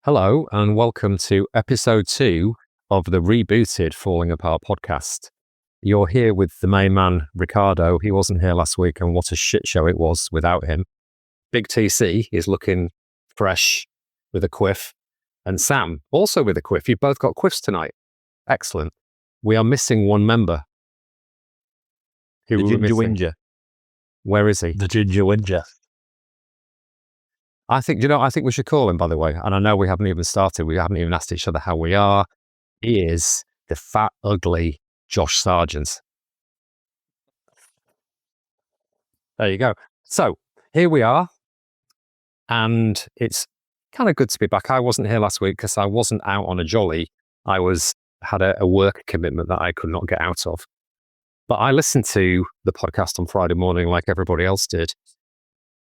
Hello and welcome to episode 2 of the rebooted Falling Apart podcast. You're here with the main man, Ricardo. He wasn't here last week and what a shit show it was without him. Big TC is looking fresh with a quiff, and Sam also with a quiff. You've both got quiffs tonight. Excellent. We are missing one member. Who The are we Ginger missing? Whinger. Where is he? The Ginger Whinger. I think we should call him, by the way. And I know we haven't even started. We haven't even asked each other how we are. He is the fat, ugly Josh Sargent. There you go. So here we are. And it's kind of good to be back. I wasn't here last week because I wasn't out on a jolly. I had a work commitment that I could not get out of. But I listened to the podcast on Friday morning like everybody else did.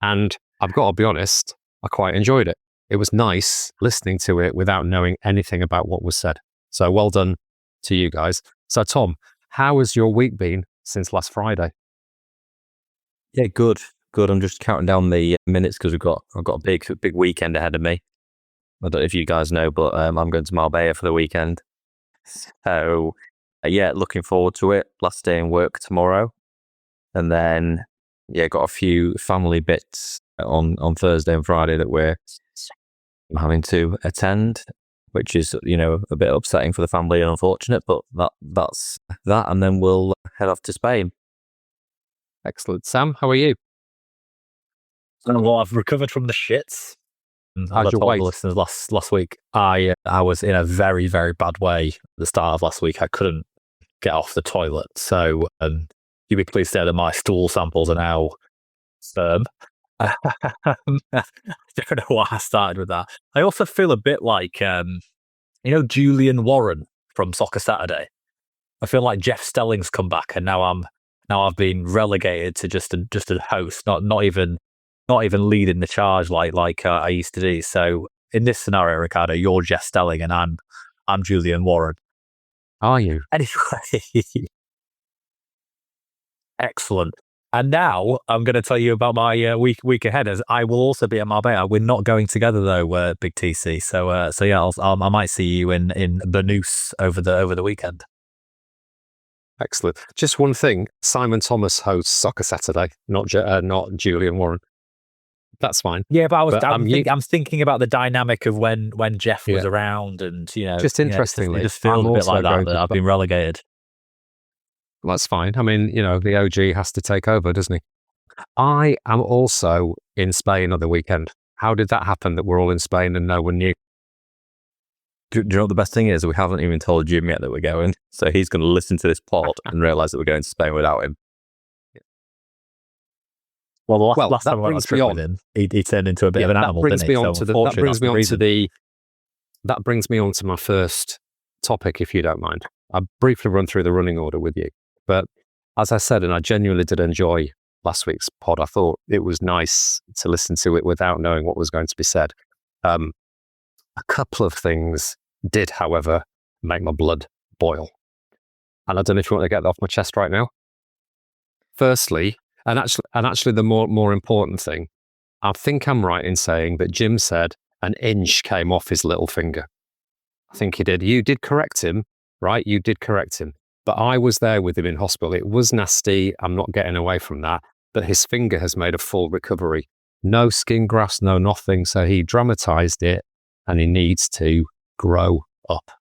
And I've got to be honest, I quite enjoyed it. It was nice listening to it without knowing anything about what was said. So well done to you guys. So Tom, how has your week been since last Friday? Yeah, good. I'm just counting down the minutes because I've got a big weekend ahead of me. I don't know if you guys know, but I'm going to Marbella for the weekend. So yeah, looking forward to it. Last day in work tomorrow, and then got a few family bits on Thursday and Friday that we're having to attend, which is a bit upsetting for the family and unfortunate, but that's that, and then we'll head off to Spain. Excellent. Sam, how are you? Well, I've recovered from the shits. How's your weight? The listeners last week, I was in a very, very bad way at the start of last week. I couldn't get off the toilet, so you'd be pleased to know that my stool samples are now firm. I don't know why I started with that. I also feel a bit like Julian Warren from Soccer Saturday. I feel like Jeff Stelling's come back, and now I've been relegated to just a host, not even leading the charge like I used to do. So in this scenario, Ricardo, you're Jeff Stelling, and I'm Julian Warren. Are you? Anyway, excellent. And now I'm going to tell you about my week ahead, as I will also be at Marbella. We're not going together though, Big TC. So yeah, I might see you in the Noose over the weekend. Excellent. Just one thing: Simon Thomas hosts Soccer Saturday, not Julian Warren. That's fine. Yeah, but I'm thinking about the dynamic of when Jeff was around, and just interestingly, it just feels a bit like that I've been relegated. That's fine. I mean, the OG has to take over, doesn't he? I am also in Spain on the weekend. How did that happen that we're all in Spain and no one knew? Do you know what the best thing is? We haven't even told Jim yet that we're going, so he's going to listen to this pod and realise that we're going to Spain without him. Well, the last time I went on a trip with him, he turned into a bit of an animal, didn't he? That brings me on to my first topic, if you don't mind. I'll briefly run through the running order with you. But as I said, and I genuinely did enjoy last week's pod, I thought it was nice to listen to it without knowing what was going to be said. A couple of things did, however, make my blood boil. And I don't know if you want to get that off my chest right now. Firstly, and actually the more important thing, I think I'm right in saying that Jim said an inch came off his little finger. I think he did. You did correct him, right? You did correct him. But I was there with him in hospital. It was nasty. I'm not getting away from that. But his finger has made a full recovery. No skin grafts, no nothing. So he dramatized it and he needs to grow up.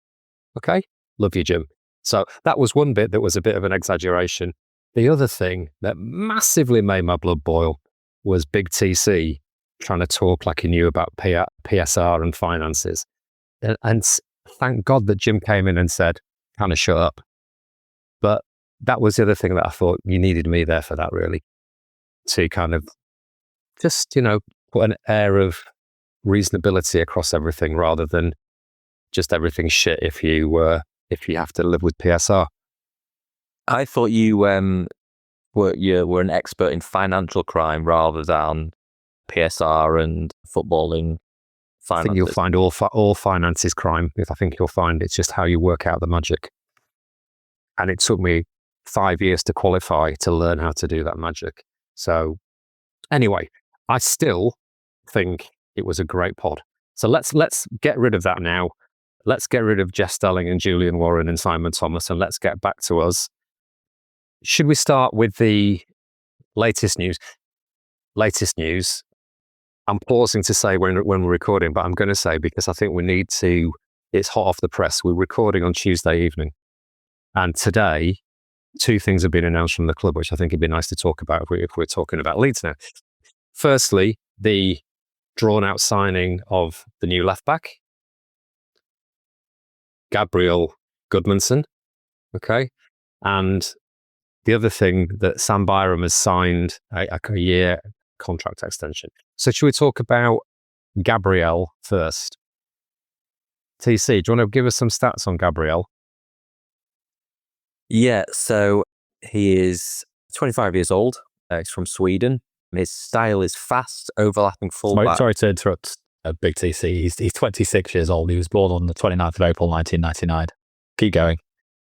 Okay? Love you, Jim. So that was one bit that was a bit of an exaggeration. The other thing that massively made my blood boil was Big TC trying to talk like he knew about PSR and finances. And thank God that Jim came in and said, kind of shut up. But that was the other thing that I thought you needed me there for that, really, to kind of just, put an air of reasonability across everything rather than just everything shit if you have to live with PSR. I thought you were an expert in financial crime rather than PSR and footballing. Finances. I think you'll find all finance is crime. I think you'll find it's just how you work out the magic. And it took me 5 years to qualify to learn how to do that magic. So anyway, I still think it was a great pod. So let's get rid of that now. Let's get rid of Jeff Stelling and Julian Warren and Simon Thomas, and let's get back to us. Should we start with the latest news? Latest news. I'm pausing to say when we're recording, but I'm going to say because I think we need to. It's hot off the press. We're recording on Tuesday evening, and today, 2 things have been announced from the club, which I think it'd be nice to talk about if we're talking about Leeds now. Firstly, the drawn-out signing of the new left-back, Gabriel Goodmanson, okay? And the other thing that Sam Byram has signed a year contract extension. So should we talk about Gabriel first? TC, do you want to give us some stats on Gabriel? Yeah, so he is 25 years old. He's from Sweden. His style is fast, overlapping fullback. Sorry to interrupt, Big TC. He's 26 years old. He was born on the 29th of April, 1999. Keep going.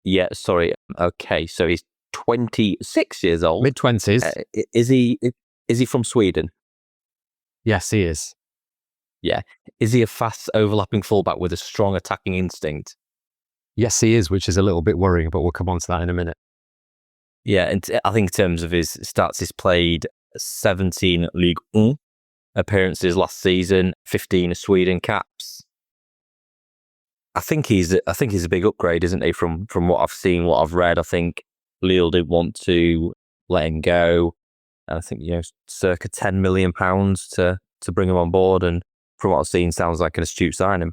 Yeah, sorry. Okay, so he's 26 years old. Mid-20s. Is he from Sweden? Yes, he is. Yeah. Is he a fast, overlapping fullback with a strong attacking instinct? Yes, he is, which is a little bit worrying, but we'll come on to that in a minute. Yeah, and I think in terms of his stats, he's played 17 Ligue 1 appearances last season, 15 Sweden caps. I think he's a big upgrade, isn't he? From what I've seen, what I've read, I think Lille did want to let him go, and I think circa £10 million to bring him on board. And from what I've seen, sounds like an astute signing.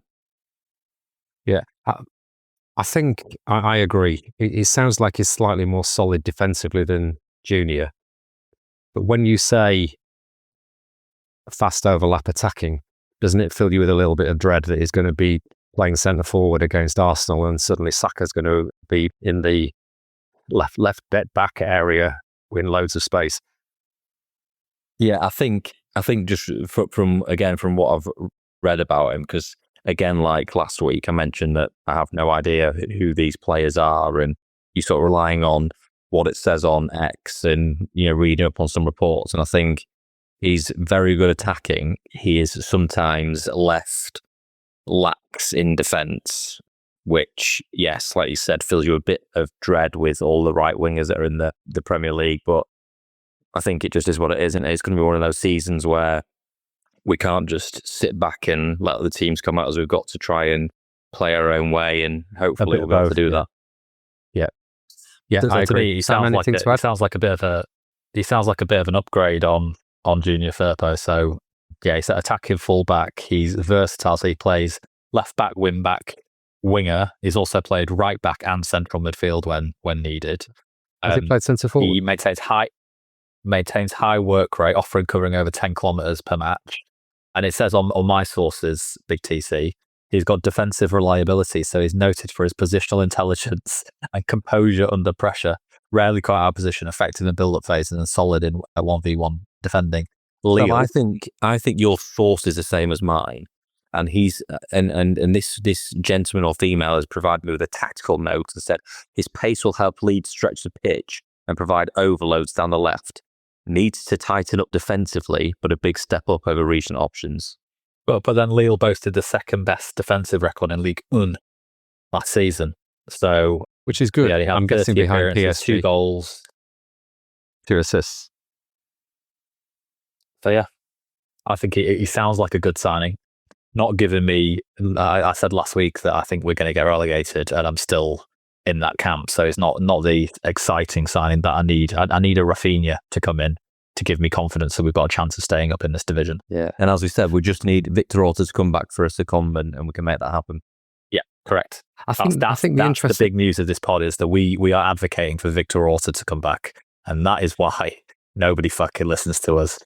Yeah, I think I agree. It sounds like he's slightly more solid defensively than Junior. But when you say fast overlap attacking, doesn't it fill you with a little bit of dread that he's going to be playing centre forward against Arsenal and suddenly Saka's going to be in the left back area in loads of space? Yeah, I think just from what I've read about him, because again, like last week, I mentioned that I have no idea who these players are, and you're sort of relying on what it says on X and reading up on some reports. And I think he's very good attacking. He is sometimes left lax in defence, which, yes, like you said, fills you a bit of dread with all the right wingers that are in the Premier League. But I think it just is what it is, and it's going to be one of those seasons where we can't just sit back and let the teams come at us. We've got to try and play our own way, and hopefully we'll be able to do that. Yeah, So I to agree. me, he sounds like a bit of an upgrade on Junior Firpo. So yeah, he's an attacking fullback. He's versatile. So he plays left back, wing back, winger. He's also played right back and central midfield when needed. Has he played centre forward? He maintains high work rate, offering covering over 10 kilometres per match. And it says on my sources, Big TC, he's got defensive reliability, so he's noted for his positional intelligence and composure under pressure, rarely caught out of position, effective in build-up phases, and solid in 1v1 defending. Well, I think your source is the same as mine, and he's and this gentleman or female has provided me with a tactical note and said his pace will help Leeds stretch the pitch and provide overloads down the left. Needs to tighten up defensively, but a big step up over recent options. But then Lille boasted the second best defensive record in Ligue 1 last season. So, which is good. Yeah, I'm guessing behind PSG. 2 goals, 2 assists. So yeah, I think he sounds like a good signing. Not giving me, I said last week that I think we're going to get relegated, and I'm still in that camp. So it's not the exciting signing that I need. I need a Rafinha to come in to give me confidence that we've got a chance of staying up in this division. Yeah, and as we said, we just need Victor Orta to come back for a secondment, and we can make that happen. Yeah, correct. I think the big news of this pod is that we are advocating for Victor Orta to come back, and that is why nobody fucking listens to us.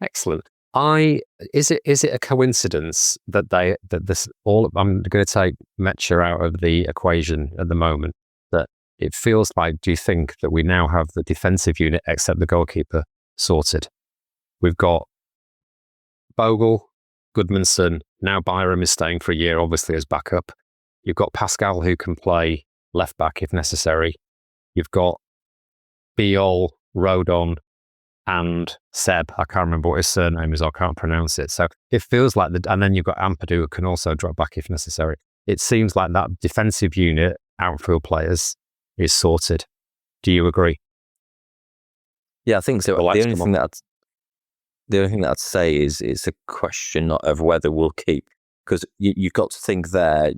Excellent. Is it a coincidence that I'm going to take Mecha out of the equation at the moment, that it feels like, do you think that we now have the defensive unit except the goalkeeper sorted? We've got Bogle, Goodmanson, now Byram is staying for a year, obviously as backup. You've got Pascal who can play left back if necessary. You've got Biol, Rodon, and Seb. I can't remember what his surname is. I can't pronounce it. So it feels like and then you've got Ampadu who can also drop back if necessary. It seems like that defensive unit, outfield players, is sorted. Do you agree? Yeah, I think so. The only thing that I'd say is it's a question of whether we'll keep, because you've got to think there.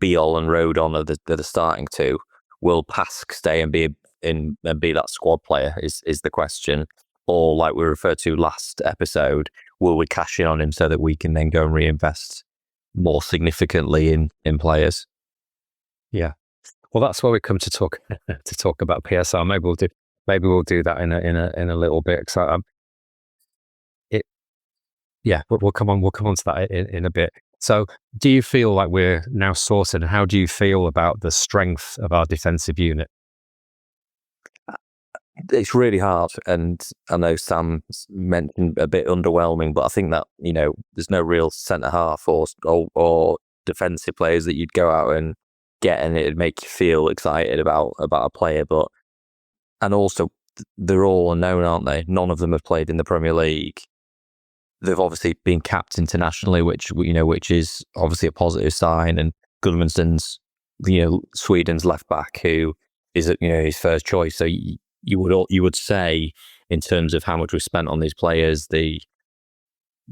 Beal and Rodon are the starting two. Will Pask stay and be that squad player is the question, or like we referred to last episode, will we cash in on him so that we can then go and reinvest more significantly in players? Yeah. Well, that's where we come to talk about PSR. Maybe we'll do that in a little bit. So we'll come on to that in a bit. So, do you feel like we're now sorted? And how do you feel about the strength of our defensive unit? It's really hard, and I know Sam mentioned a bit underwhelming, but I think that there's no real centre half or defensive players that you'd go out and get, and it'd make you feel excited about a player. And also, they're all unknown, aren't they? None of them have played in the Premier League. They've obviously been capped internationally, which is obviously a positive sign. And Gudmundsson's, Sweden's left back, who is his first choice. So you would say, in terms of how much we've spent on these players, the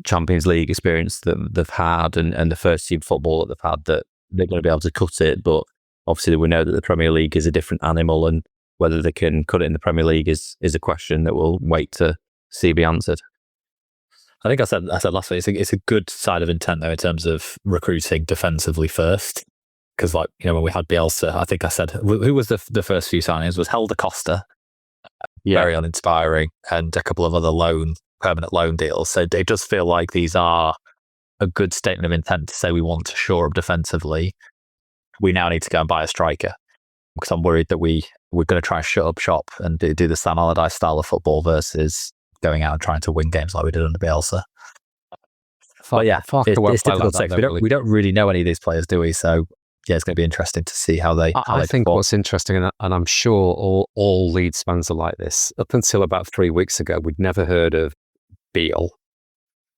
Champions League experience that they've had, and the first team football that they've had, that they're going to be able to cut it. But obviously, we know that the Premier League is a different animal, and whether they can cut it in the Premier League is a question that we'll wait to see be answered. I think I said last week, it's a good side of intent though in terms of recruiting defensively first. Because when we had Bielsa, I think I said, who was the first few signings? Was Helder Costa, very uninspiring, and a couple of other permanent loan deals. So it does feel like these are a good statement of intent to say we want to shore up defensively. We now need to go and buy a striker, because I'm worried that we're going to try and shut up shop and do the Sam Allardyce style of football versus going out and trying to win games like we did under Bielsa. It's difficult to say. We don't really know any of these players, do we? So it's going to be interesting to see how they. I think what's interesting, and I'm sure all Leeds fans are like this. Up until about 3 weeks ago, we'd never heard of Beal.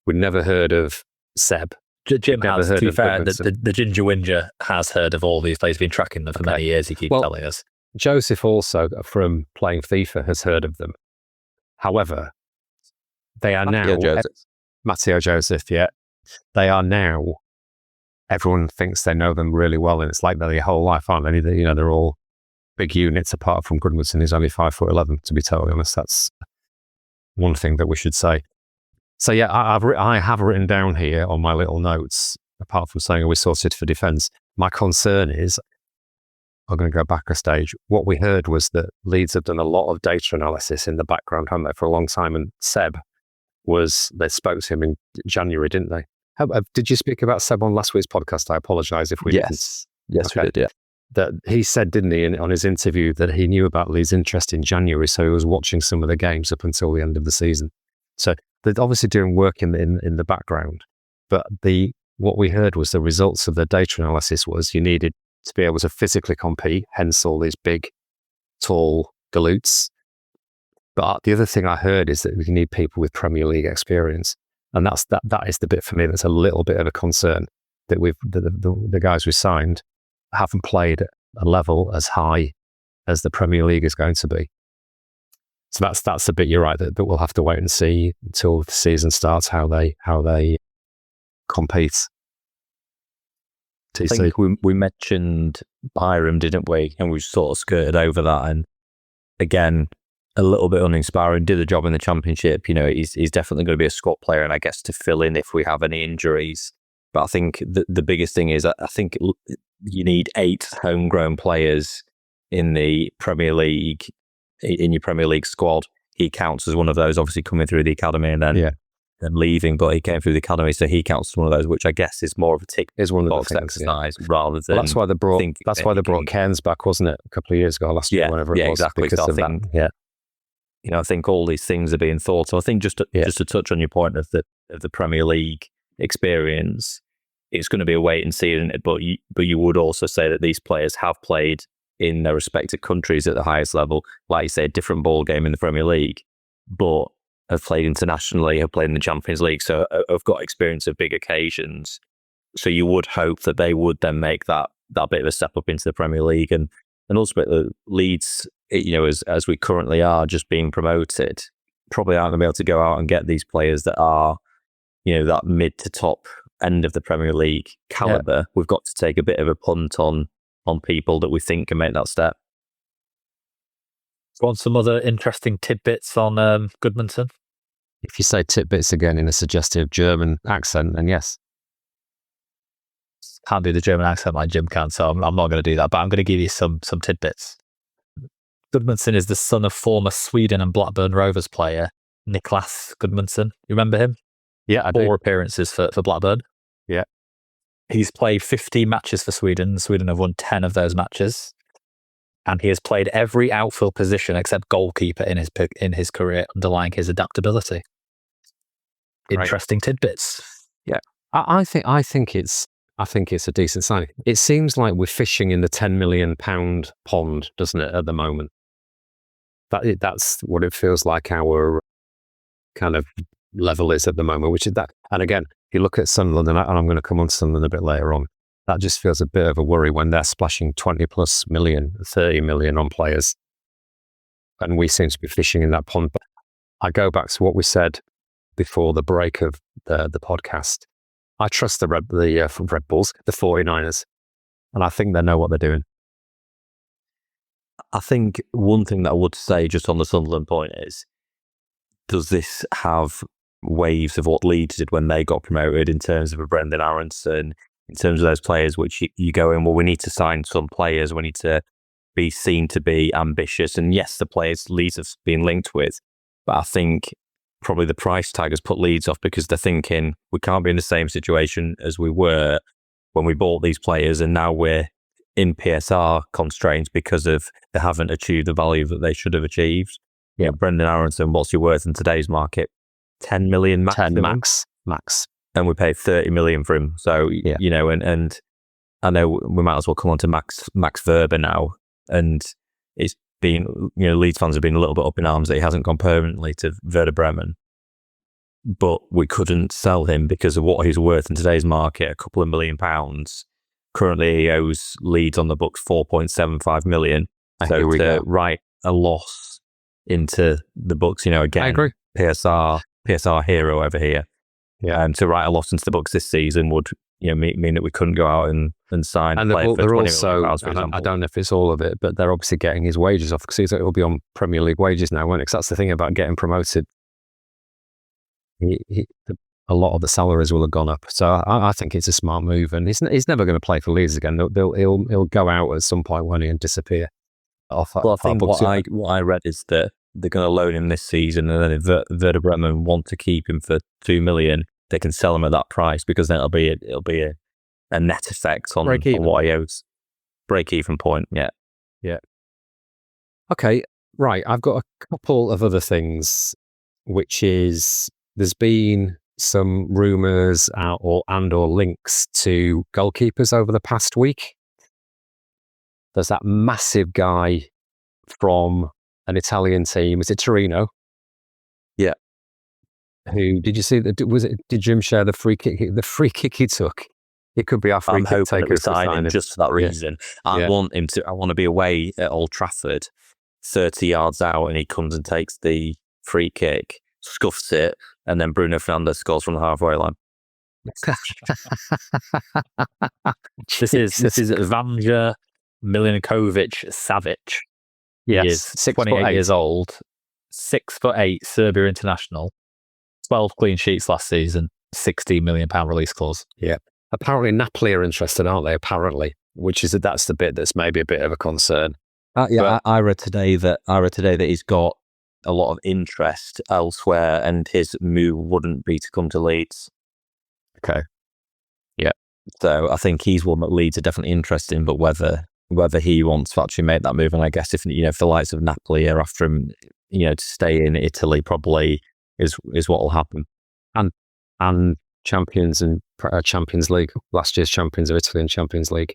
We'd never heard of Seb. Jim has, to be fair, the Ginger Whinger has heard of all these players, been tracking them for many years, he keeps telling us. Joseph also, from playing FIFA, has heard of them. However, they are Matteo Joseph, they are now, everyone thinks they know them really well, and it's like they're their whole life, aren't they? They're all big units, apart from Gudmundsson, who's only 5'11", to be totally honest. That's one thing that we should say. So I have written down here on my little notes, apart from saying we're sorted for defence, my concern is, I'm going to go back a stage. What we heard was that Leeds have done a lot of data analysis in the background, haven't they, for a long time? And Seb they spoke to him in January, didn't they? Did you speak about Seb on last week's podcast? I apologise if we didn't. Yes, we did, yeah. That he said, didn't he, on his interview, that he knew about Leeds' interest in January, so he was watching some of the games up until the end of the season. So they're obviously doing work in the background, but what we heard was the results of the data analysis was you needed to be able to physically compete, hence all these big, tall galoots. But the other thing I heard is that we need people with Premier League experience, and that is the bit for me that's a little bit of a concern, that the guys we signed haven't played at a level as high as the Premier League is going to be. So that's the bit, you're right, that we'll have to wait and see until the season starts how they compete. I think we mentioned Byram, didn't we? And we sort of skirted over that. And again, a little bit uninspiring. Did the job in the Championship. He's definitely going to be a squad player, and I guess to fill in if we have any injuries. But I think the biggest thing is, I think you need 8 homegrown players in the Premier League, in your Premier League squad. He counts as one of those, obviously coming through the academy and then leaving, but he came through the academy, so he counts as one of those, which I guess is more of a tick box exercise rather than. Well, that's why they brought Cairns back, wasn't it, a couple of years ago, last year, whenever it was. Exactly. Because so of that. I think all these things are being thought. So I think just to touch on your point of the Premier League experience, it's going to be a wait and see, isn't it? But you would also say that these players have played in their respective countries at the highest level. Like you say, a different ball game in the Premier League, but have played internationally, have played in the Champions League, so have got experience of big occasions. So you would hope that they would then make that bit of a step up into the Premier League, and ultimately Leeds, as we currently are, just being promoted, probably aren't going to be able to go out and get these players that are, that mid to top end of the Premier League caliber. Yeah. We've got to take a bit of a punt on people that we think can make that step. Want some other interesting tidbits on Goodmanson? If you say tidbits again in a suggestive German accent, then yes. Can't do the German accent like Jim can, so I'm not going to do that, but I'm going to give you some tidbits. Goodmanson is the son of former Sweden and Blackburn Rovers player Niklas Goodmanson. You remember him? Yeah, I do. 4 appearances for Blackburn. Yeah. He's played 15 matches for Sweden. Sweden have won 10 of those matches. And he has played every outfield position except goalkeeper in his career, underlying his adaptability. Right. Interesting tidbits. Yeah. I think it's a decent sign. It seems like we're fishing in the £10 million pond, doesn't it, at the moment? That's what it feels like our kind of level is at the moment, which is that. And again, if you look at Sunderland, and I'm going to come on to Sunderland a bit later on, that just feels a bit of a worry when they're splashing 20 plus million, 30 million on players. And we seem to be fishing in that pond. But I go back to what we said before the break of the podcast. I trust the Red Bulls, the 49ers, and I think they know what they're doing. I think one thing that I would say just on the Sunderland point is, does this have waves of what Leeds did when they got promoted in terms of a Brendan Aronson, in terms of those players which you go in, well, we need to sign some players, we need to be seen to be ambitious. And yes, the players Leeds have been linked with, but I think probably the price tag has put Leeds off because they're thinking we can't be in the same situation as we were when we bought these players, and now we're in PSR constraints because of they haven't achieved the value that they should have achieved. Yeah, Brendan Aronson, what's your worth in today's market? 10 million max. 10 max. And we paid 30 million for him. So, yeah. And I know we might as well come on to Max Verber now. And it's been, Leeds fans have been a little bit up in arms that he hasn't gone permanently to Werder Bremen. But we couldn't sell him because of what he's worth in today's market, a couple of £1 million. Currently, he owes Leeds on the books 4.75 million. So to write a loss into the books, again, I agree. PSR hero over here. Yeah, to write a loss into the books this season would mean that we couldn't go out and sign. And a player they're for also, £20 million, I don't know if it's all of it, but they're obviously getting his wages off because he'll be on Premier League wages now, won't it? 'Cause that's the thing about getting promoted. A lot of the salaries will have gone up, so I think it's a smart move, and he's never going to play for Leeds again. He'll go out at some point, won't he, and disappear. I think what I read is that they're going to loan him this season, and then if Werder Bremen want to keep him for 2 million, they can sell him at that price because then it'll be a net effect on what he owes. Break-even point, yeah. Okay, right. I've got a couple of other things, which is there's been some rumours or links to goalkeepers over the past week. There's that massive guy from an Italian team. Is it Torino? Yeah. Who did you see? Did Jim share the free kick? The free kick he took. It could be our free kick taker. I'm hoping to sign him just for that reason. I want to be away at Old Trafford, 30 yards out, and he comes and takes the free kick, scuffs it, and then Bruno Fernandes scores from the halfway line. This is Vanja Milinkovic-Savic. Yes, he is 28 years old, 6'8", Serbia international, 12 clean sheets last season, £16 million release clause. Yeah. Apparently Napoli are interested, aren't they? Apparently, that's the bit that's maybe a bit of a concern. I read today that he's got a lot of interest elsewhere, and his move wouldn't be to come to Leeds. Okay. Yeah. So I think he's one that Leeds are definitely interested in, but whether he wants to actually make that move, and I guess if the likes of Napoli are after him, to stay in Italy probably is what will happen. And champions and Champions League, last year's champions of Italy and Champions League.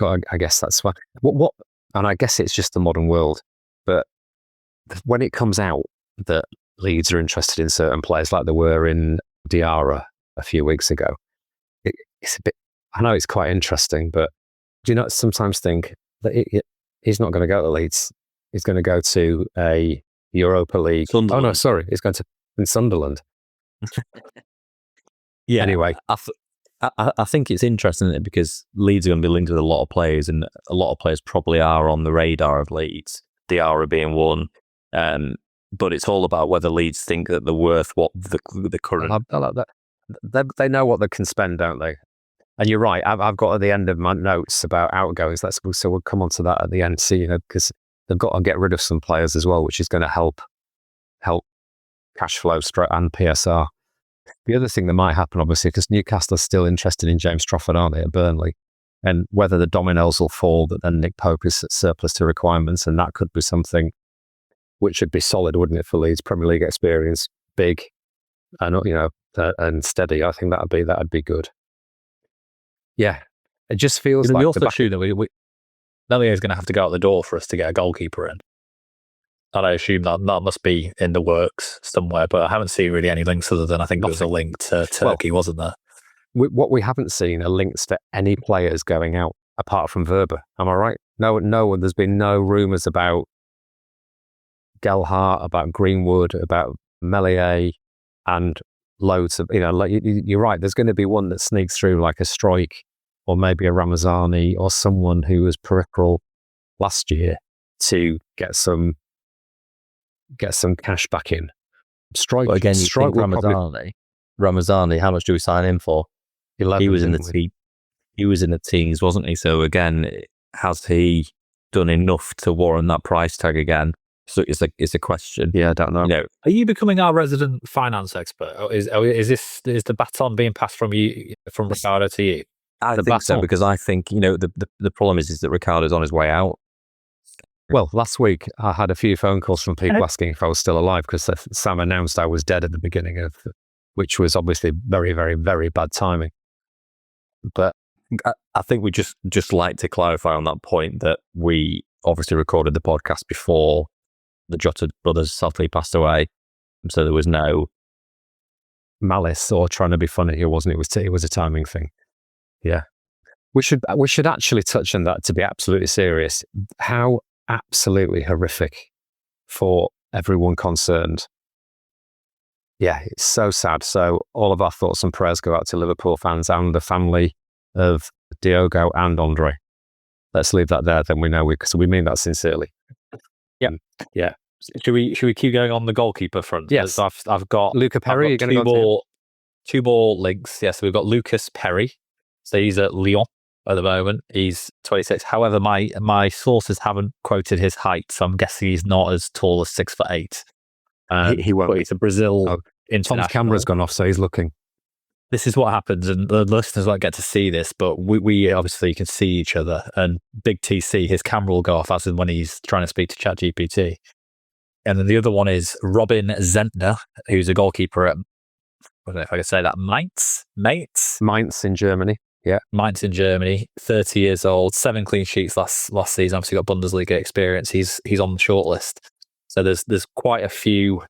I guess that's why. What? And I guess it's just the modern world. But when it comes out that Leeds are interested in certain players like they were in Diarra a few weeks ago. It's a bit, I know it's quite interesting, but do you not sometimes think that he's not going to go to Leeds? He's going to go to a Europa League. Sunderland. Oh no, sorry, he's going to Sunderland. Yeah. Anyway, I think it's interesting because Leeds are going to be linked with a lot of players, and a lot of players probably are on the radar of Leeds. Diarra being one, but it's all about whether Leeds think that they're worth what the current. I like that. They know what they can spend, don't they? And you're right. I've got at the end of my notes about outgoings. So we'll come on to that at the end. See, because they've got to get rid of some players as well, which is going to help cash flow and PSR. The other thing that might happen, obviously, because Newcastle are still interested in James Trafford, aren't they, at Burnley? And whether the dominoes will fall that then Nick Pope is at surplus to requirements, and that could be something which would be solid, wouldn't it, for Leeds? Premier League experience, big, and and steady. I think that'd be good. Yeah, it just feels like we also assume that Nellier is going to have to go out the door for us to get a goalkeeper in. And I assume that must be in the works somewhere, but I haven't seen really any links other than I think there was a link to Turkey, wasn't there? What we haven't seen are links to any players going out apart from Verba. Am I right? No. There's been no rumours about Gelhardt, about Greenwood, about Meslier, and loads of you're right. There's going to be one that sneaks through like a Strike, or maybe a Ramazani, or someone who was peripheral last year to get some cash back in. Strike, but again, Strike Ramazani, how much do we sign him for? 11, he was in the team. He was in the teens, wasn't he? So again, has he done enough to warrant that price tag again? So it's a question. Yeah, I don't know. Are you becoming our resident finance expert? Or is the baton being passed from Ricardo to you? I think so, because I think the problem is that Ricardo's on his way out. Well, last week I had a few phone calls from people asking if I was still alive, because Sam announced I was dead at the beginning of, which was obviously very, very, very bad timing. But I think we just like to clarify on that point that we obviously recorded the podcast before the Jota brothers sadly passed away, so there was no malice or trying to be funny here, wasn't it? It was a timing thing. Yeah, we should actually touch on that, to be absolutely serious. How absolutely horrific for everyone concerned. Yeah, it's so sad. So all of our thoughts and prayers go out to Liverpool fans and the family of Diogo and Andre. Let's leave that there, then we know because we mean that sincerely. Yeah. Should we keep going on the goalkeeper front? Yes. I've got Luca Perry. I've got two more links. Yes, we've got Lucas Perry. So he's at Lyon at the moment. He's 26. However, my sources haven't quoted his height, so I'm guessing he's not as tall as 6'8". He won't. But he's a Brazil international. Tom's camera's gone off, so he's looking. This is what happens, and the listeners won't get to see this, but we obviously can see each other. And Big TC, his camera will go off as in when he's trying to speak to ChatGPT. And then the other one is Robin Zentner, who's a goalkeeper at, I don't know if I can say that, Mainz in Germany. Yeah, Mainz in Germany. 30 years old, 7 clean sheets last season. Obviously got Bundesliga experience. He's on the shortlist. So there's quite a few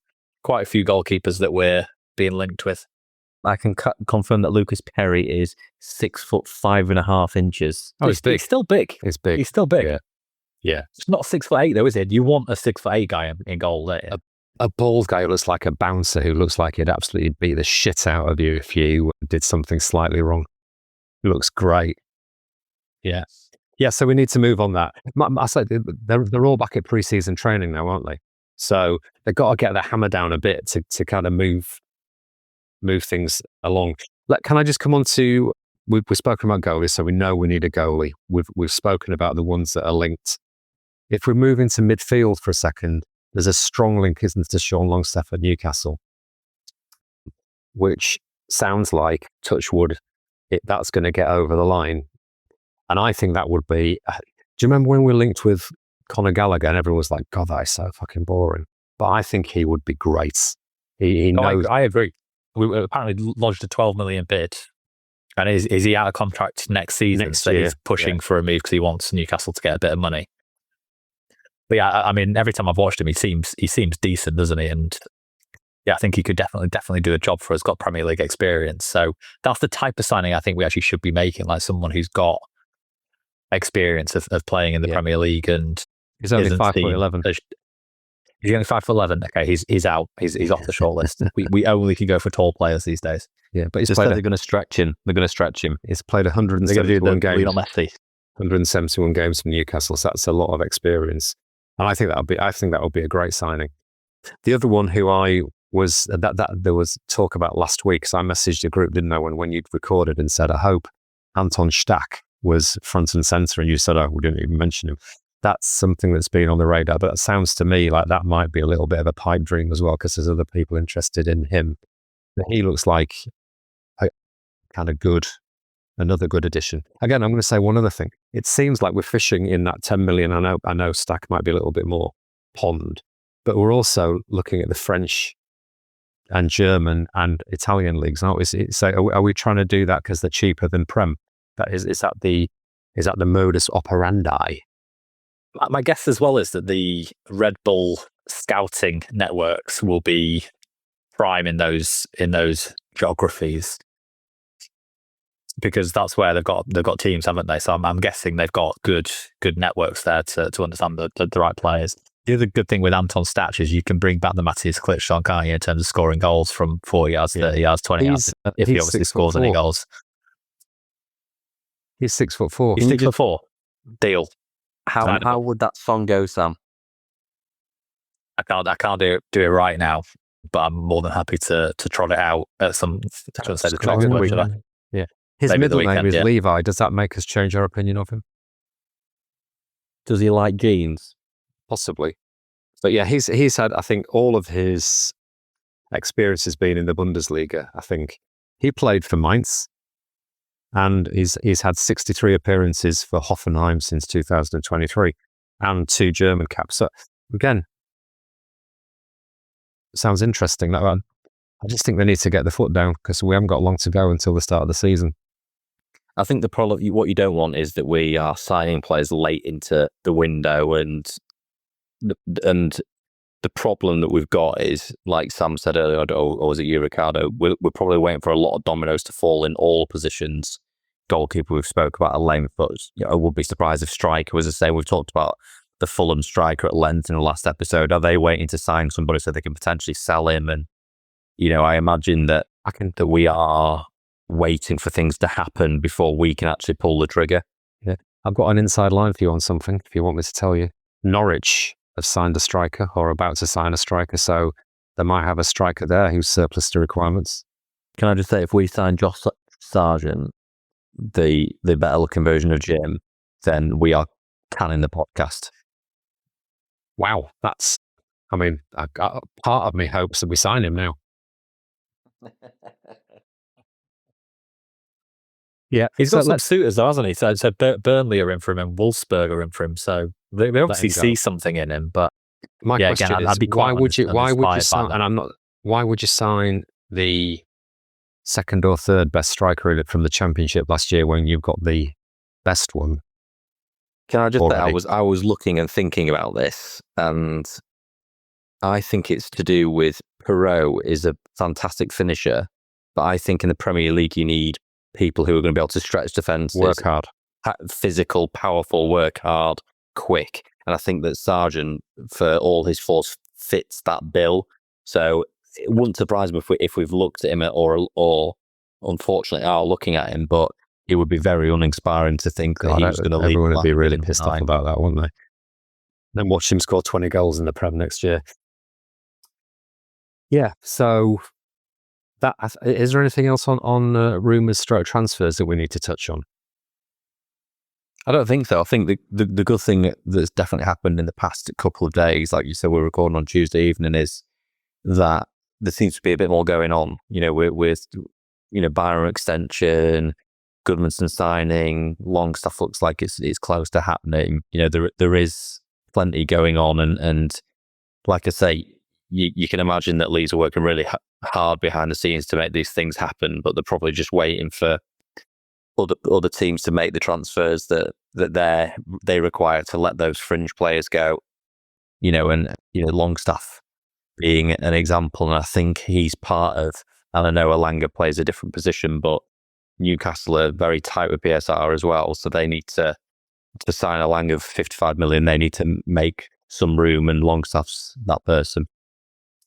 goalkeepers that we're being linked with. I can confirm that Lucas Perry is 6'5.5". Oh, he's big. He's still big. He's big. He's still big. Yeah. It's not 6'8" though, is it? You want a 6'8" guy in goal there. A bald guy who looks like a bouncer, who looks like he'd absolutely beat the shit out of you if you did something slightly wrong. He looks great. Yeah. Yeah, so we need to move on that. I said they're all back at pre-season training now, aren't they? So they've got to get the hammer down a bit to kind of move things along. Can I just come on to, we've spoken about goalies, so we know we need a goalie. We've spoken about the ones that are linked. If we move into midfield for a second, there's a strong link, isn't there, to Sean Longstaff at Newcastle, which sounds like, touch wood, that's going to get over the line. And I think that would be, do you remember when we linked with Conor Gallagher and everyone was like, God, that is so fucking boring. But I think he would be great. He knows. I agree. We apparently lodged a 12 million bid. And is he out of contract next season? Next so year, he's pushing for a move because he wants Newcastle to get a bit of money. But yeah, I mean, every time I've watched him, he seems decent, doesn't he? And I think he could definitely do a job for us, got Premier League experience. So that's the type of signing I think we actually should be making, like someone who's got experience of playing in the Premier League and he's only 5'11". He's only 5'11". Okay, he's out. He's off the short list. We only can go for tall players these days. Yeah, but they're going to stretch him. They're going to stretch him. He's played 171 games. Lionel Messi. 171 games for Newcastle. So that's a lot of experience, and I think that would be a great signing. The other one who I was that there was talk about last week, because I messaged a group, didn't I, when you'd recorded and said, I hope Anton Stach was front and centre, and you said, oh, we didn't even mention him. That's something that's been on the radar, but it sounds to me like that might be a little bit of a pipe dream as well, because there's other people interested in him. But he looks like a kind of another good addition. Again, I'm going to say one other thing. It seems like we're fishing in that 10 million. I know Stach might be a little bit more pond, but we're also looking at the French and German and Italian leagues, aren't we? So are we trying to do that because they're cheaper than Prem? Is that the modus operandi? My guess as well is that the Red Bull scouting networks will be prime in those geographies, because that's where they've got teams, haven't they? So I'm guessing they've got good networks there to understand the right players. The other good thing with Anton Stach is you can bring back the Matthias Klitschko, can't you, in terms of scoring goals from 40 yards, 30 yards, 20 yards, if he obviously scores any goals. He's 6'4". He's 6'4". Deal. How would that song go, Sam? I can't do it right now, but I'm more than happy to trot it out at some. Yeah, his middle name is Levi. Does that make us change our opinion of him? Does he like jeans? Possibly, but yeah, he's had, I think, all of his experience has been in the Bundesliga. I think he played for Mainz, and he's had 63 appearances for Hoffenheim since 2023, and 2 German caps. So again, sounds interesting. That one. I just think they need to get the foot down, because we haven't got long to go until the start of the season. I think the problem, what you don't want is that we are signing players late into the window, and the problem that we've got is, like Sam said earlier, or was it you, Ricardo? We're probably waiting for a lot of dominoes to fall in all positions. Goalkeeper, we've spoke about at length, but I would be surprised if striker was the same. We've talked about the Fulham striker at length in the last episode. Are they waiting to sign somebody so they can potentially sell him? And I imagine that we are waiting for things to happen before we can actually pull the trigger. Yeah, I've got an inside line for you on something, if you want me to tell you. Norwich have signed a striker, or about to sign a striker, so they might have a striker there who's surplus to requirements. Can I just say, if we sign Josh Sargent, the better looking version of Jim, then we are canning the podcast. Wow, part of me hopes that we sign him now. Yeah, he's got some suitors though, hasn't he? So Burnley are in for him, and Wolfsburg are in for him. So they obviously see something in him. But my question is, I'd be why would you sign? And why would you sign the second or third best striker from the Championship last year when you've got the best one? Can I just say, I was looking and thinking about this, and I think it's to do with Perot is a fantastic finisher, but I think in the Premier League you need people who are going to be able to stretch defences, work hard, physical, powerful, work hard, quick. And I think that Sargent, for all his force, fits that bill. So it wouldn't surprise me if we've looked at him or unfortunately are looking at him, but it would be very uninspiring to think that he was going to leave. Everyone would be really pissed off about that, wouldn't they? Then watch him score 20 goals in the Prem next year. Yeah, so is there anything else on rumours stroke transfers that we need to touch on? I don't think so. I think the good thing that's definitely happened in the past couple of days, like you said, we're recording on Tuesday evening, is that there seems to be a bit more going on. With Byron extension, Goodmanson signing, long stuff looks like it's close to happening. There is plenty going on, and like I say, you can imagine that Leeds are working really hard behind the scenes to make these things happen, but they're probably just waiting for other teams to make the transfers that they require to let those fringe players go. Longstaff being an example, and I think he's part of. And I know Alanga plays a different position, but Newcastle are very tight with PSR as well, so they need to sign Alanga of 55 million. They need to make some room, and Longstaff's that person.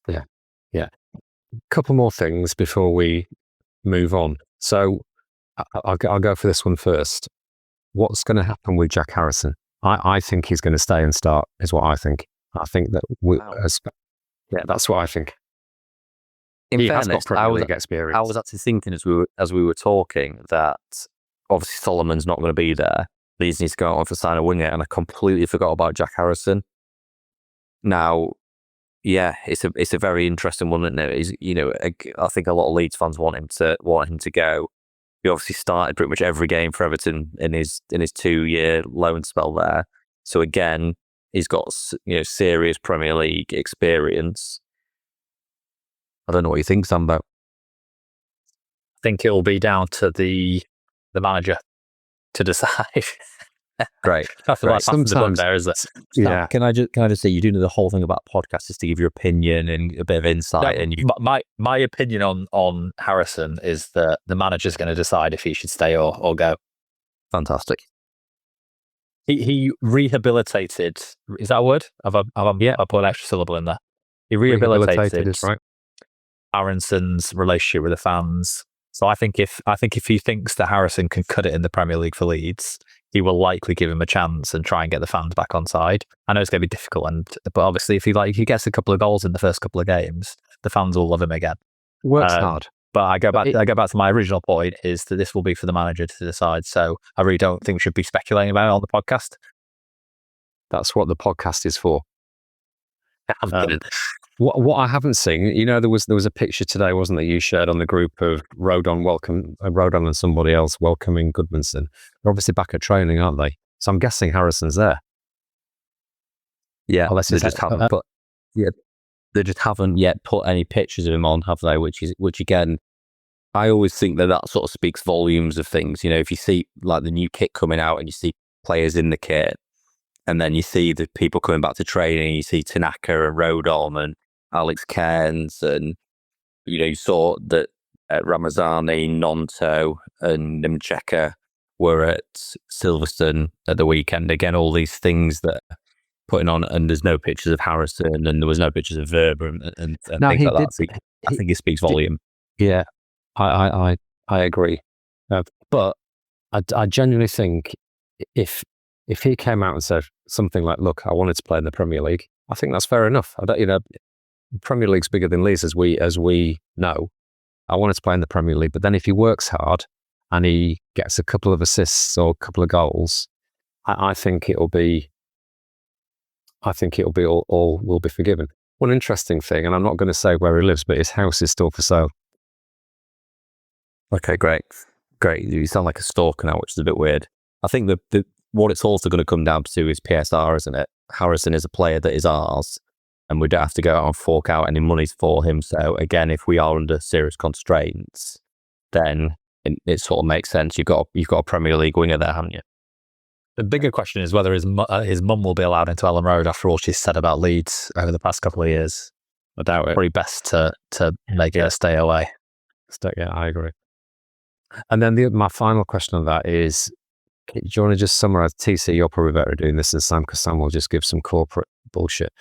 Yeah. A couple more things before we move on. So I'll go for this one first. What's going to happen with Jack Harrison? I think he's going to stay and start, is what I think. I think that that's what I think. In He fairness, has got Premier League experience. I was actually thinking as we were talking that obviously Solomon's not going to be there. Leeds needs to go out for sign a winger, and I completely forgot about Jack Harrison. Now, yeah, it's a very interesting one, isn't it? I think a lot of Leeds fans want him to go. He obviously started pretty much every game for Everton in his 2-year loan spell there. So again, he's got serious Premier League experience. I don't know what you think, Sambo. I think it will be down to the manager to decide. Great. I feel like sometimes there is it. Yeah. Can I just say, you do know the whole thing about podcasts is to give your opinion and a bit of insight. My opinion on Harrison is that the manager's going to decide if he should stay or go. Fantastic. He rehabilitated. Is that a word? I put an extra syllable in there. He rehabilitated is right. Harrison's relationship with the fans. So I think if he thinks that Harrison can cut it in the Premier League for Leeds, he will likely give him a chance and try and get the fans back on side. I know it's going to be difficult, but obviously if he gets a couple of goals in the first couple of games, the fans will love him again. Works hard. But I go back to my original point, is that this will be for the manager to decide. So I really don't think we should be speculating about it on the podcast. That's what the podcast is for. What I haven't seen, there was a picture today, wasn't there, you shared on the group of Rodon and somebody else welcoming Goodmanson. They're obviously back at training, aren't they? So I'm guessing Harrison's there. Yeah, they just haven't yet put any pictures of him on, have they? Which again, I always think that sort of speaks volumes of things. If you see like the new kit coming out and you see players in the kit, and then you see the people coming back to training, you see Tanaka and Rodon and Alex Cairns, and you saw that Ramazani, Nonto, and Nimcheka were at Silverstone at the weekend. Again, all these things that are putting on, and there's no pictures of Harrison, and there was no pictures of Verba, and no, things like that. So I think it speaks volume. Yeah, I agree, but I genuinely think if he came out and said something like, "Look, I wanted to play in the Premier League," I think that's fair enough. Premier League's bigger than Leeds, as we know. I wanted to play in the Premier League, but then if he works hard and he gets a couple of assists or a couple of goals, I think it'll be all will be forgiven. One interesting thing, and I'm not going to say where he lives, but his house is still for sale. Okay, great. You sound like a stalker now, which is a bit weird. I think what it's also going to come down to is PSR, isn't it? Harrison is a player that is ours, and we don't have to go out and fork out any money for him. So again, if we are under serious constraints, then it sort of makes sense. You've got a Premier League winger there, haven't you? The bigger question is whether his mum will be allowed into Ellen Road after all she's said about Leeds over the past couple of years. I doubt it. Probably best to make her stay away. Yeah, I agree. And then my final question on that is, do you want to just summarize? TC, you're probably better at doing this than Sam, because Sam will just give some corporate bullshit.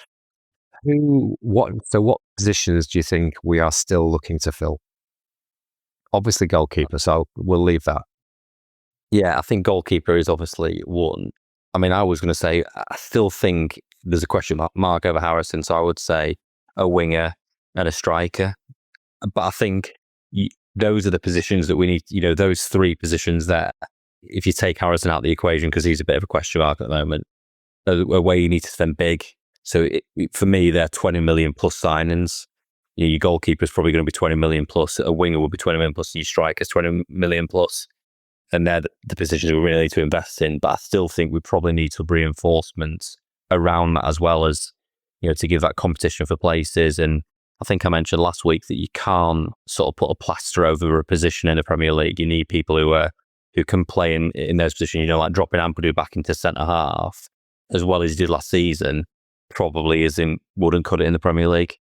What positions do you think we are still looking to fill? Obviously goalkeeper, so we'll leave that. Yeah, I think goalkeeper is obviously one. I mean, I was going to say, I still think there's a question mark over Harrison, so I would say a winger and a striker. But I think those are the positions that we need, those three positions there. If you take Harrison out of the equation, because he's a bit of a question mark at the moment, where you need to spend big. So for me, they're 20 million plus signings. Your goalkeeper is probably going to be 20 million plus. A winger will be 20 million plus, and your striker is 20 million plus. And they're the positions we really need to invest in. But I still think we probably need some reinforcements around that, as well as, to give that competition for places. And I think I mentioned last week that you can't sort of put a plaster over a position in the Premier League. You need people who can play in those positions, like dropping Ampadu back into centre half, as well as he did last season, probably wouldn't cut it in the Premier League.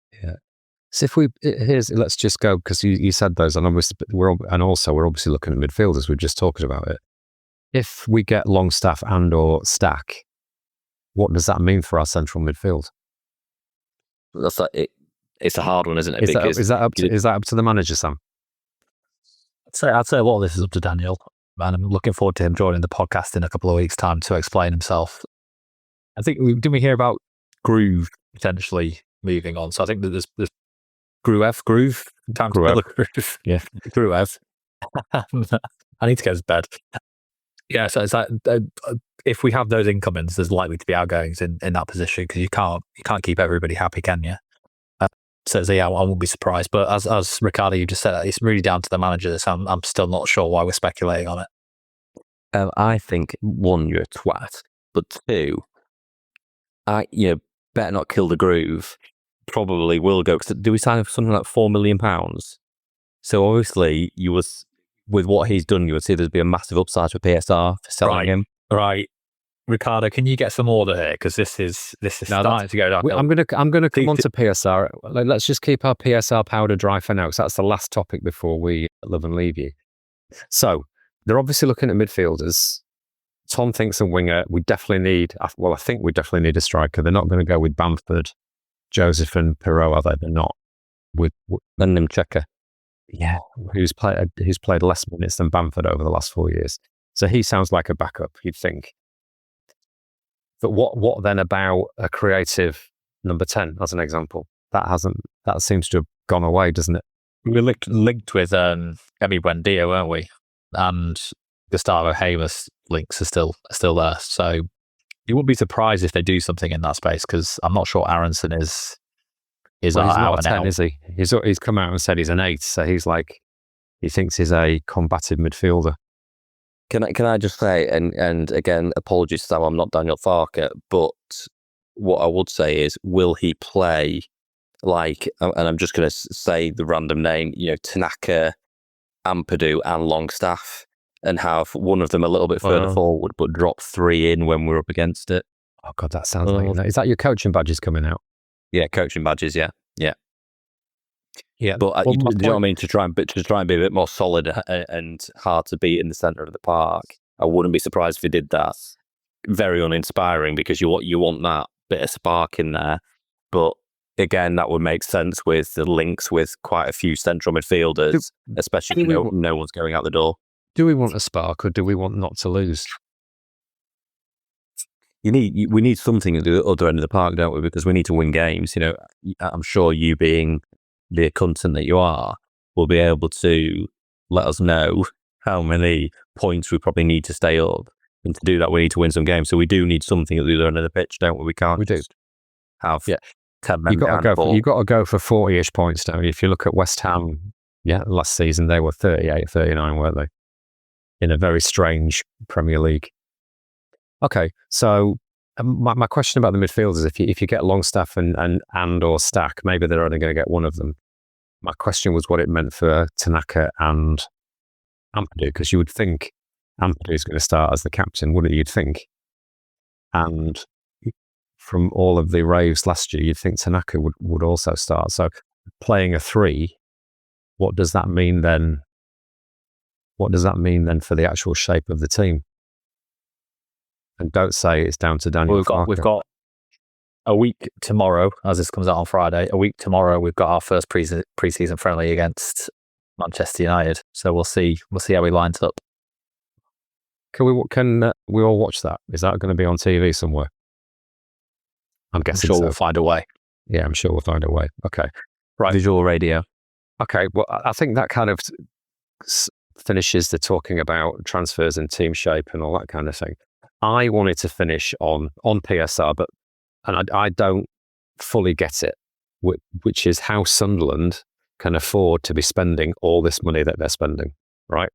So let's just go, because you said those, and we're obviously looking at midfielders. We're just talking about it. If we get Longstaff and or Stack, what does that mean for our central midfield? That's like it. It's a hard one, isn't it? Is that up to the manager, Sam? I'd say a lot of this is up to Daniel, and I'm looking forward to him joining the podcast in a couple of weeks' time to explain himself. I think didn't we hear about Groove potentially moving on? So I think that there's Groove. Time to fill a Groove. Yeah, Gruev. I need to go to bed. Yeah, so it's like if we have those incomings, there's likely to be outgoings in that position, because you can't keep everybody happy, can you? So yeah, I won't be surprised. But as Ricardo, you just said, it's really down to the manager. So I'm still not sure why we're speculating on it. I think, one, you're a twat, but two, better not kill the Groove. Probably will go. Cause do we sign him for something like £4 million? So obviously, with what he's done, you would see there'd be a massive upside for PSR for selling him. Right, Ricardo, can you get some order here? Because this is starting to go down. I'm gonna come on to PSR. Let's just keep our PSR powder dry for now, because that's the last topic before we love and leave you. So they're obviously looking at midfielders. Tom thinks a winger. We definitely need. Well, I think we definitely need a striker. They're not going to go with Bamford, Joseph, and Perot, are they? They're not. With Nimcheka. Yeah, who's played less minutes than Bamford over the last 4 years. So he sounds like a backup, you'd think. But what then about a creative number 10, as an example? That seems to have gone away, doesn't it? We were linked with Emi Buendia, weren't we? And Gustavo Hamas links are still there. So you wouldn't be surprised if they do something in that space, because I'm not sure Aronson is he's not a 10, is he? He's come out and said he's an 8, so he's like, he thinks he's a combative midfielder. Can I just say, and again, apologies Sam, I'm not Daniel Farker, but what I would say is, will he play like, and I'm just going to say the random name, Tanaka, Ampadu and Longstaff, and have one of them a little bit further forward, but drop 3 in when we're up against it? Oh God, that sounds like, is that your coaching badges coming out? Yeah, coaching badges, yeah. Yeah, but do you know what I mean? To try and be a bit more solid and hard to beat in the centre of the park. I wouldn't be surprised if he did that. Very uninspiring, because you want that bit of spark in there. But again, that would make sense with the links with quite a few central midfielders, especially if no one's going out the door. Do we want a spark, or do we want not to lose? We need something at the other end of the park, don't we? Because we need to win games. I'm sure you, being the accountant that you are, will be able to let us know how many points we probably need to stay up. And to do that, we need to win some games. So we do need something at the other end of the pitch, don't we? We can't just have 10 men. You've got to go for 40-ish points, don't you? If you look at West Ham, last season they were 38, 39, weren't they? In a very strange Premier League. Okay, so my question about the midfielders, if you get Longstaff and or Stack, maybe they're only going to get one of them. My question was what it meant for Tanaka and Ampadu, because you would think Ampadu is going to start as the captain, wouldn't you? You'd think. And from all of the raves last year, you'd think Tanaka would also start. So playing a 3, what does that mean then? What does that mean then for the actual shape of the team? And don't say it's down to Daniel. We've got a week tomorrow, as this comes out on Friday. A week tomorrow, we've got our first pre-season friendly against Manchester United. So we'll see how he lines up. Can we all watch that? Is that going to be on TV somewhere? I'm guessing. I'm sure we'll find a way. Yeah, I'm sure we'll find a way. Okay, right. Visual radio. Okay, well, I think that kind of finishes the talking about transfers and team shape and all that kind of thing. I wanted to finish on PSR, and I don't fully get it, which is how Sunderland can afford to be spending all this money that they're spending, right?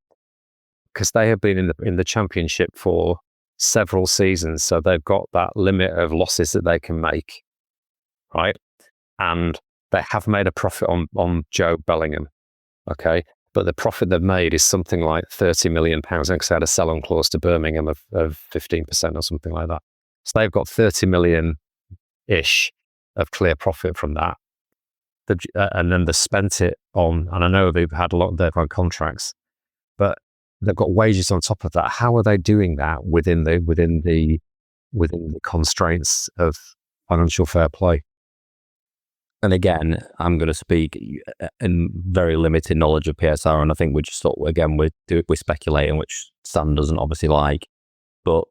Because they have been in the Championship for several seasons, so they've got that limit of losses that they can make, right? And they have made a profit on Joe Bellingham, okay? But the profit they've made is something like £30 million, because they had a sell-on clause to Birmingham of 15% or something like that. So they've got 30 million-ish of clear profit from that. and then they spent it on, and I know they've had contracts, but they've got wages on top of that. How are they doing that within the constraints of financial fair play? And again, I'm going to speak in very limited knowledge of PSR, and I think we're just we're speculating, which Sam doesn't obviously like. But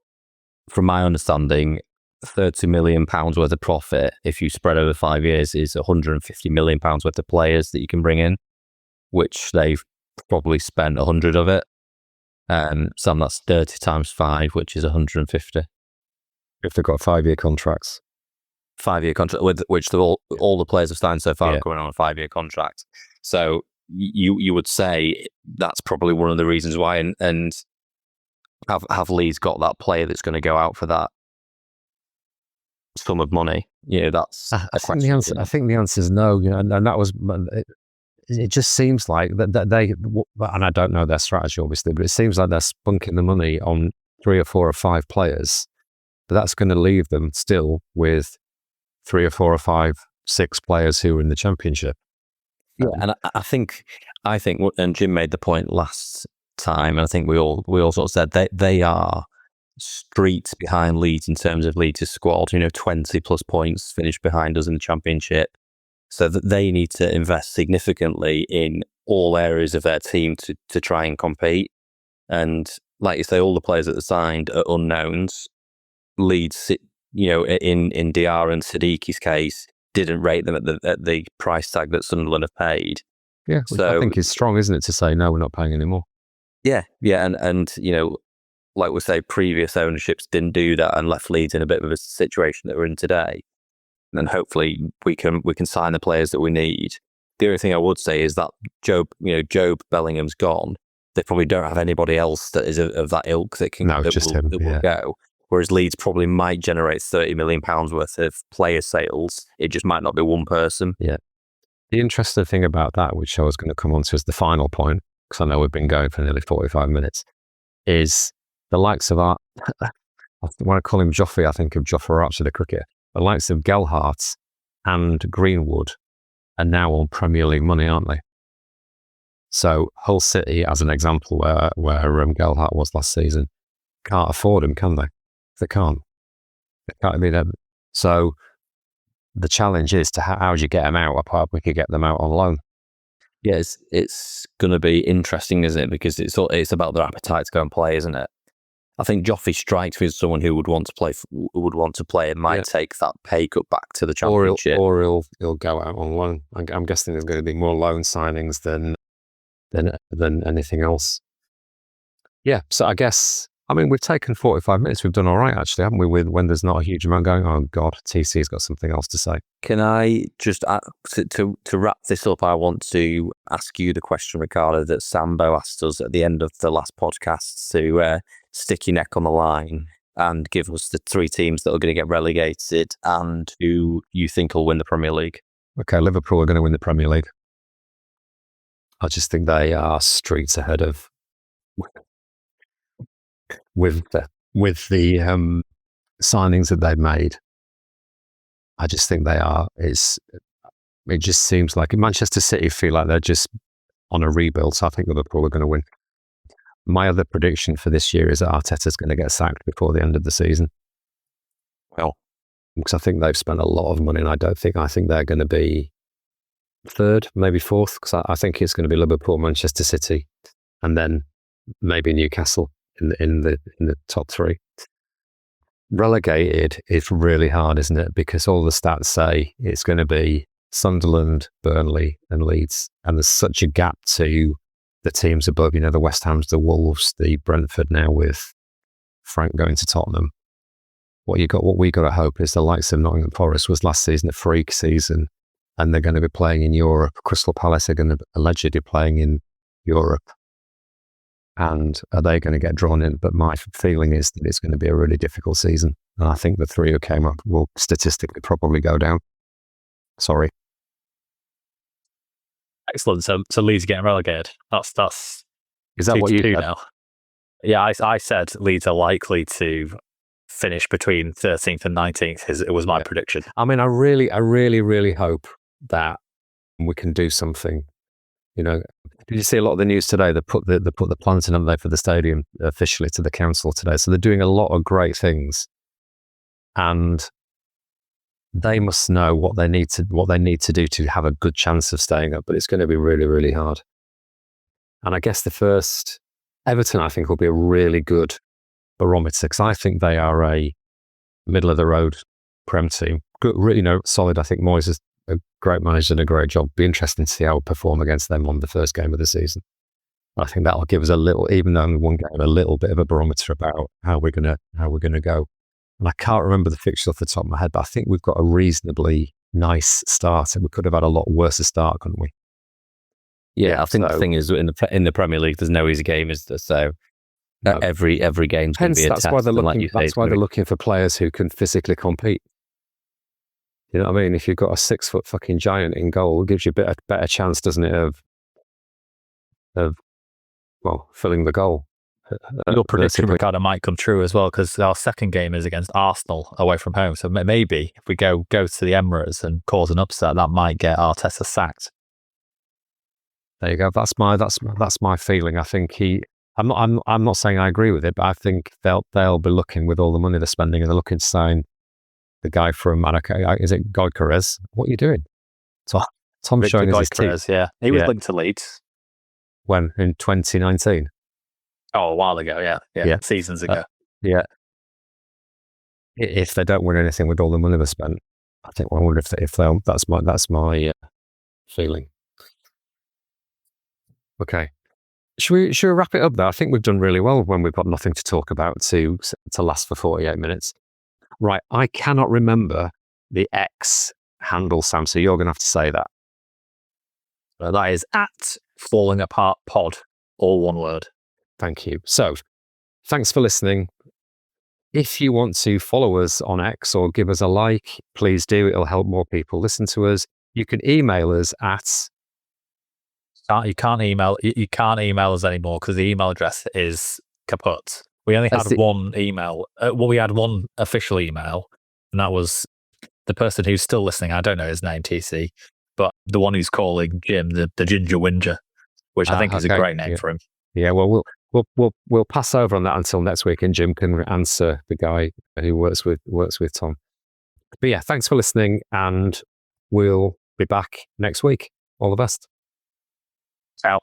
from my understanding, £30 million worth of profit, if you spread over 5 years, is £150 million worth of players that you can bring in, which they've probably spent 100 of it. Sam, that's 30 times 5, which is 150. If they've got 5-year contracts. 5-year contract with which all the players have signed so far are going on a 5-year contract. So you would say that's probably one of the reasons why, and have Leeds got that player that's going to go out for that sum of money? That's I think the answer is no. And that was. It just seems like that they, and I don't know their strategy obviously, but it seems like they're spunking the money on 3 or 4 or 5 players, but that's going to leave them still with 3 or 4 or 5, 6 players who are in the Championship. Yeah, and I think, and Jim made the point last time, and I think we all sort of said they are streets behind Leeds in terms of Leeds' squad. 20 plus points finished behind us in the Championship, so that they need to invest significantly in all areas of their team to try and compete. And like you say, all the players that are signed are unknowns. Leeds, in DR and Sadiqi's case, didn't rate them at the price tag that Sunderland have paid. Yeah, so I think it's strong, isn't it, to say no, we're not paying anymore. Yeah, and like we say, previous ownerships didn't do that and left Leeds in a bit of a situation that we're in today. And hopefully we can sign the players that we need. The only thing I would say is that Job Bellingham's gone. They probably don't have anybody else that is of that ilk that can will go. Whereas Leeds probably might generate £30 million worth of player sales. It just might not be one person. Yeah. The interesting thing about that, which I was going to come on to as the final point, because I know we've been going for nearly 45 minutes, is the likes of when I call him Joffrey, I think of Jofra Archer, the cricketer. The likes of Gelhardt and Greenwood are now on Premier League money, aren't they? So Hull City, as an example, where Gelhardt was last season, can't afford him, can they? They can't. So the challenge is how do you get them out? Apart we could get them out on loan. Yeah, it's going to be interesting, isn't it? Because it's about their appetite to go and play, isn't it? I think Joffrey strikes me as someone who would want to play and might take that pay cut back to the Championship, or he'll go out on loan. I'm guessing there's going to be more loan signings than anything else. Yeah, so I guess we've taken 45 minutes. We've done all right, actually, haven't we? When there's not a huge amount going. Oh God, TC's got something else to say. Can I just to wrap this up? I want to ask you the question, Ricardo, that Sambo asked us at the end of the last podcast to stick your neck on the line and give us the 3 teams that are going to get relegated and who you think will win the Premier League. Okay, Liverpool are going to win the Premier League. I just think they are streets ahead of with the signings that they've made. I just think they are. It just seems like Manchester City feel like they're just on a rebuild. So I think Liverpool are going to win. My other prediction for this year is that Arteta's going to get sacked before the end of the season. Well, because I think they've spent a lot of money, and I think they're going to be 3rd, maybe 4th, because I think it's going to be Liverpool, Manchester City, and then maybe Newcastle in the top 3. Relegated is really hard, isn't it? Because all the stats say it's going to be Sunderland, Burnley, and Leeds, and there's such a gap to the teams above. The West Hams, the Wolves, the Brentford now with Frank going to Tottenham. What we got to hope is the likes of Nottingham Forest was last season a freak season, and they're going to be playing in Europe. Crystal Palace are going to allegedly playing in Europe. And are they going to get drawn in? But my feeling is that it's going to be a really difficult season. And I think the 3 who came up will statistically probably go down. Sorry. Excellent. So Leeds getting relegated. That's is that what you said? Now? Yeah, I said Leeds are likely to finish between 13th and 19th. It was my prediction. I really, really hope that we can do something. You know, did you see a lot of the news today? They put the plans in, haven't they, for the stadium officially to the council today. So they're doing a lot of great things, and they must know what they need to do to have a good chance of staying up. But it's going to be really, really hard. And I guess the first Everton, I think, will be a really good barometer, because I think they are a middle of the road Prem team. Good, really, solid. I think Moyes is a great manager and a great job. Be interesting to see how we perform against them on the first game of the season. I think that'll give us a little, even though in one game, a little bit of a barometer about how we're gonna go. And I can't remember the fixtures off the top of my head, but I think we've got a reasonably nice start. We could have had a lot worse a start, couldn't we? Yeah, I think the thing is, in the Premier League, there's no easy game, is there? So every game's going to be a test. That's why they're looking. Like you say, that's why they're looking for players who can physically compete. You know what I mean? If you've got a 6-foot fucking giant in goal, it gives you a better chance, doesn't it, of filling the goal. Your prediction, Ricardo, might come true as well, because our second game is against Arsenal away from home. So maybe if we go to the Emirates and cause an upset, that might get Arteta sacked. There you go. That's my feeling. I think I'm not saying I agree with it, but I think they'll be looking, with all the money they're spending, and they're looking to sign the guy from Monaco. Is it Goikares? What are you doing? Tom showing us his teeth. Yeah, he was linked to Leeds. When? In 2019? Oh, a while ago. Yeah. Seasons ago. Yeah. If they don't win anything with all the money they spent, I think I wonder if they'll. That's my feeling. Okay. Should we wrap it up there? I think we've done really well when we've got nothing to talk about to last for 48 minutes. Right. I cannot remember the X handle, Sam, so you're going to have to say that. That is at Falling Apart Pod, all one word. Thank you. So, thanks for listening. If you want to follow us on X or give us a like, please do. It'll help more people listen to us. You can email us at... You can't email us anymore, because the email address is kaput. We only had one email. We had one official email, and that was the person who's still listening. I don't know his name, TC, but the one who's calling Jim the Ginger Whinger, which I think is a great name for him. Yeah, well, we'll pass over on that until next week, and Jim can answer the guy who works with Tom. But yeah, thanks for listening, and we'll be back next week. All the best. Ciao.